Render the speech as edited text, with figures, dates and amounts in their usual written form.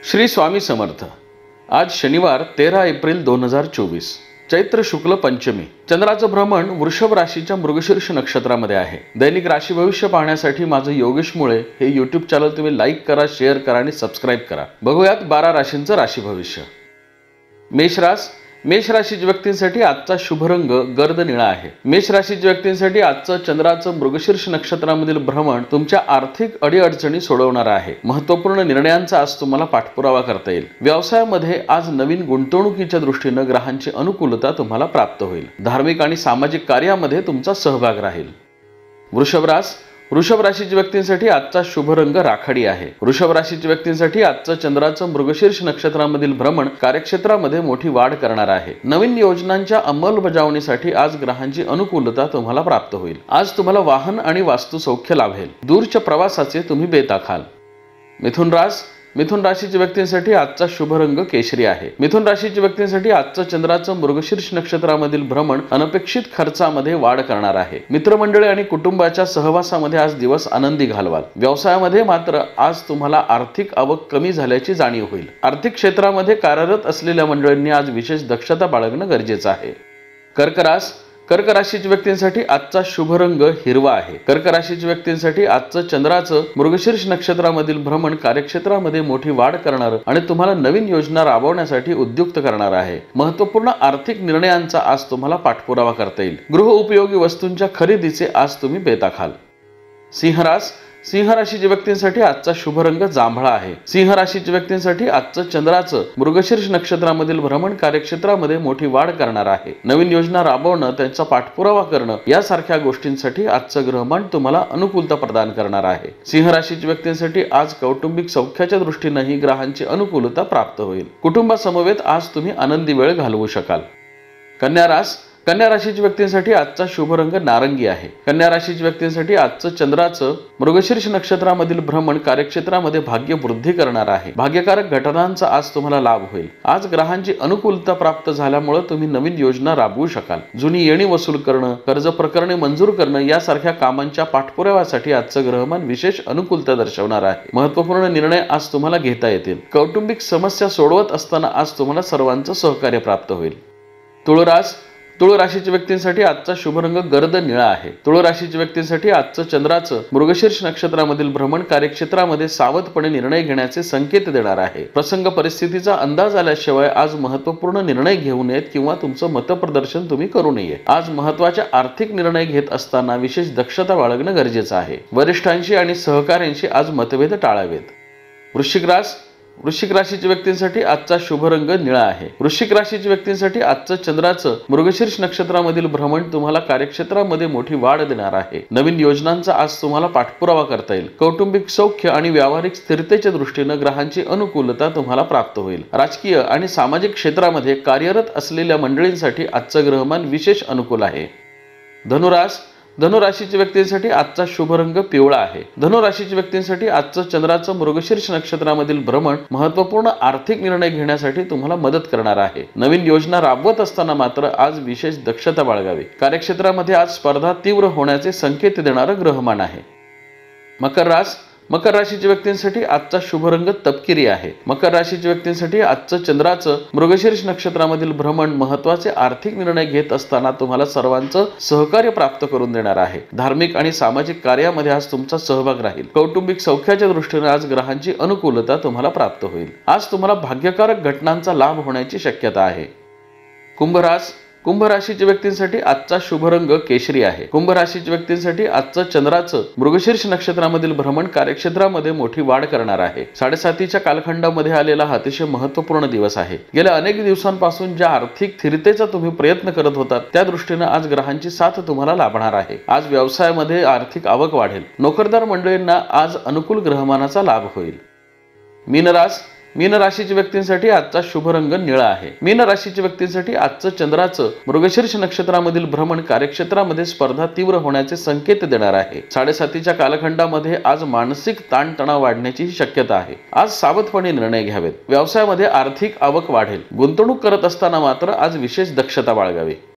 श्री स्वामी समर्थ। आज शनिवार 13 एप्रिल 2024, चैत्र शुक्ल पंचमी। चंद्राचं भ्रमण वृषभ राशीच्या मृगशीर्ष नक्षत्रामध्ये आहे। दैनिक राशी भविष्य पाहण्यासाठी माझं योगेश मुळे हे YouTube चॅनल तुम्ही लाईक करा, शेअर करा आणि सबस्क्राइब करा। बघूयात 12 राशींचं राशी भविष्य। मेष राशीच्या व्यक्तींसाठी आजचा शुभ रंग गर्द निळा आहे। मेष राशीच्या व्यक्तींसाठी आजचं चंद्राचं मृगशीर्ष नक्षत्रामधील भ्रमण तुमच्या आर्थिक अडीअडचणी सोडवणार आहे। महत्त्वपूर्ण निर्णयांचा आज तुम्हाला पाठपुरावा करता येईल। व्यवसायामध्ये आज नवीन गुंतवणुकीच्या दृष्टीने ग्रहांची अनुकूलता तुम्हाला प्राप्त होईल। धार्मिक आणि सामाजिक कार्यामध्ये तुमचा सहभाग राहील। वृषभ राशीच्या व्यक्तींसाठी आजचा शुभ रंग राखाडी आहे। वृषभ राशीच्या व्यक्तींसाठी आजचं चंद्राचं मृगशीर्ष नक्षत्रामधील भ्रमण कार्यक्षेत्रामध्ये मोठी वाढ करणार आहे। नवीन योजनांच्या अंमलबजावणीसाठी आज ग्रहांची अनुकूलता तुम्हाला प्राप्त होईल। आज तुम्हाला वाहन आणि वास्तू सौख्य लाभेल। दूरच्या प्रवासाचे तुम्ही बेत आखाल। मिथुन राशीच्या व्यक्तींसाठी आजचा शुभ रंग केशरी आहे। मिथुन राशीच्या व्यक्तींसाठी आजचं चंद्राचं मृगशीर्ष नक्षत्रामधील भ्रमण अनपेक्षित खर्चामध्ये वाढ करणार आहे। मित्रमंडळी आणि कुटुंबाच्या सहवासामध्ये आज दिवस आनंदी घालवाल। व्यवसायामध्ये मात्र आज तुम्हाला आर्थिक आवक कमी झाल्याची जाणीव होईल। आर्थिक क्षेत्रामध्ये कार्यरत असलेल्या मंडळींनी आज विशेष दक्षता बाळगणं गरजेचं आहे। कर्क राशीच्या व्यक्तींसाठी आजचा शुभ रंग हिरवा आहे। कर्क राशीच्या व्यक्तींसाठी आजचं चंद्राचं मृगशीर्ष नक्षत्रामधील भ्रमण कार्यक्षेत्रामध्ये मोठी वाढ करणार आणि तुम्हाला नवीन योजना राबवण्यासाठी उद्युक्त करणार आहे। महत्त्वपूर्ण आर्थिक निर्णयांचा आज तुम्हाला पाठपुरावा करता येईल। गृह उपयोगी वस्तूंच्या खरेदीचे आज तुम्ही बेत आखाल। सिंह राशीच्या व्यक्तींसाठी आजचा शुभ रंग जांभळा आहे। सिंह राशीच्या व्यक्तींसाठी आजचं चंद्राचं मृगशीर्ष नक्षत्रामधील भ्रमण कार्यक्षेत्रामध्ये मोठी वाढ करणार आहे। नवीन योजना राबवणं, त्यांचा पाठपुरावा करणं यासारख्या गोष्टींसाठी आजचं ग्रहमान तुम्हाला अनुकूलता प्रदान करणार आहे। सिंह राशीच्या व्यक्तींसाठी आज कौटुंबिक सौख्याच्या दृष्टीनेही ग्रहांची अनुकूलता प्राप्त होईल। कुटुंबासमवेत आज तुम्ही आनंदी वेळ घालवू शकाल। कन्या राशीच्या व्यक्तींसाठी आजचा शुभ रंग नारंगी आहे। कन्या राशीच्या व्यक्तींसाठी आजचं चंद्राचं मृगशीर्ष नक्षत्रामधील भ्रमण कार्यक्षेत्रामध्ये भाग्य वृद्धी करणार आहे। भाग्यकारक घटनांचा आज तुम्हाला लाभ होईल। आज ग्रहांची अनुकूलता प्राप्त झाल्यामुळे तुम्ही नवीन योजना राबवू शकाल। जुनी येणी वसूल करणं, कर्ज प्रकरणे मंजूर करणं यासारख्या कामांच्या पाठपुराव्यासाठी आजचं ग्रहमान विशेष अनुकूलता दर्शवणार आहे। महत्त्वपूर्ण निर्णय आज तुम्हाला घेता येतील। कौटुंबिक समस्या सोडवत असताना आज तुम्हाला सर्वांचं सहकार्य प्राप्त होईल। तुळ राशीच्या व्यक्तींसाठी आजचा शुभ रंग गर्द निळा आहे। तुळ राशीच्या व्यक्तींसाठी आजचं चंद्राचं मृगशीर्ष नक्षत्रामधील भ्रमण कार्यक्षेत्रामध्ये सावधपणे निर्णय घेण्याचे संकेत देणार आहे। प्रसंग परिस्थितीचा अंदाज आल्याशिवाय आज महत्त्वपूर्ण निर्णय घेऊ नयेत किंवा तुमचं मतप्रदर्शन तुम्ही करू नये। आज महत्त्वाचे आर्थिक निर्णय घेत असताना विशेष दक्षता बाळगणं गरजेचं आहे। वरिष्ठांशी आणि सहकाऱ्यांशी आज मतभेद टाळावेत। वृश्चिक राशीच्या व्यक्तींसाठी आजचा शुभ रंग निळा आहे। वृश्चिक राशीच्या व्यक्तींसाठी आजचं चंद्राचं मृगशीर्ष नक्षत्रामधील भ्रमण तुम्हाला कार्यक्षेत्रामध्ये मोठी वाढ देणार आहे। नवीन योजनांचा आज तुम्हाला पाठपुरावा करता येईल। कौटुंबिक सौख्य आणि व्यावहारिक स्थिरतेच्या दृष्टीने ग्रहांची अनुकूलता तुम्हाला प्राप्त होईल। राजकीय आणि सामाजिक क्षेत्रामध्ये कार्यरत असलेल्या मंडळींसाठी आजचं ग्रहमान विशेष अनुकूल आहे। धनुराशीच्या व्यक्तींसाठी आजचा शुभ रंग पिवळा आहे। धनुराशीच्या व्यक्तींसाठी आजचं चंद्राचं मृगशीर्ष नक्षत्रामधील भ्रमण महत्त्वपूर्ण आर्थिक निर्णय घेण्यासाठी तुम्हाला मदत करणार आहे। नवीन योजना राबवत असताना मात्र आज विशेष दक्षता बाळगावी। कार्यक्षेत्रामध्ये आज स्पर्धा तीव्र होण्याचे संकेत देणारं ग्रहमान आहे। मकर राशीच्या व्यक्तींसाठी आजचा शुभ रंग तपकिरी आहे। मकर राशीच्या व्यक्तींसाठी आजचं चंद्राचं मृगशीर्ष नक्षत्रामधील भ्रमण महत्त्वाचे आर्थिक निर्णय घेत असताना तुम्हाला सर्वांचं सहकार्य प्राप्त करून देणार आहे। धार्मिक आणि सामाजिक कार्यामध्ये आज तुमचा सहभाग राहील। कौटुंबिक सौख्याच्या दृष्टीने आज ग्रहांची अनुकूलता तुम्हाला प्राप्त होईल। आज तुम्हाला भाग्यकारक घटनांचा लाभ होण्याची शक्यता आहे। कुंभ राशीच्या व्यक्तींसाठी आजचा शुभ रंग केशरी आहे। कुंभ राशीच्या व्यक्तींसाठी आजचं चंद्राचं मृगशीर्ष नक्षत्रामधील भ्रमण कार्यक्षेत्रामध्ये मोठी वाढ करणार आहे। 7.5च्या कालखंडामध्ये आलेला हा अतिशय महत्त्वपूर्ण दिवस आहे। गेल्या अनेक दिवसांपासून ज्या आर्थिक स्थिरतेचा तुम्ही प्रयत्न करत होता त्या दृष्टीने आज ग्रहांची साथ तुम्हाला लाभणार आहे। आज व्यवसायामध्ये आर्थिक आवक वाढेल। नोकरदार मंडळींना आज अनुकूल ग्रहमानाचा लाभ होईल। मीन राशीच्या व्यक्तींसाठी आजचा शुभ रंग निळा आहे। मीन राशीच्या व्यक्तींसाठी आजचं चंद्राचं मृगशीर्ष नक्षत्रामधील भ्रमण कार्यक्षेत्रामध्ये स्पर्धा तीव्र होण्याचे संकेत देणार आहे। 7.5च्या कालखंडामध्ये आज मानसिक ताणतणाव वाढण्याची शक्यता आहे। आज सावधपणे निर्णय घ्यावेत। व्यवसायामध्ये आर्थिक आवक वाढेल। गुंतवणूक करत असताना मात्र आज विशेष दक्षता बाळगावी।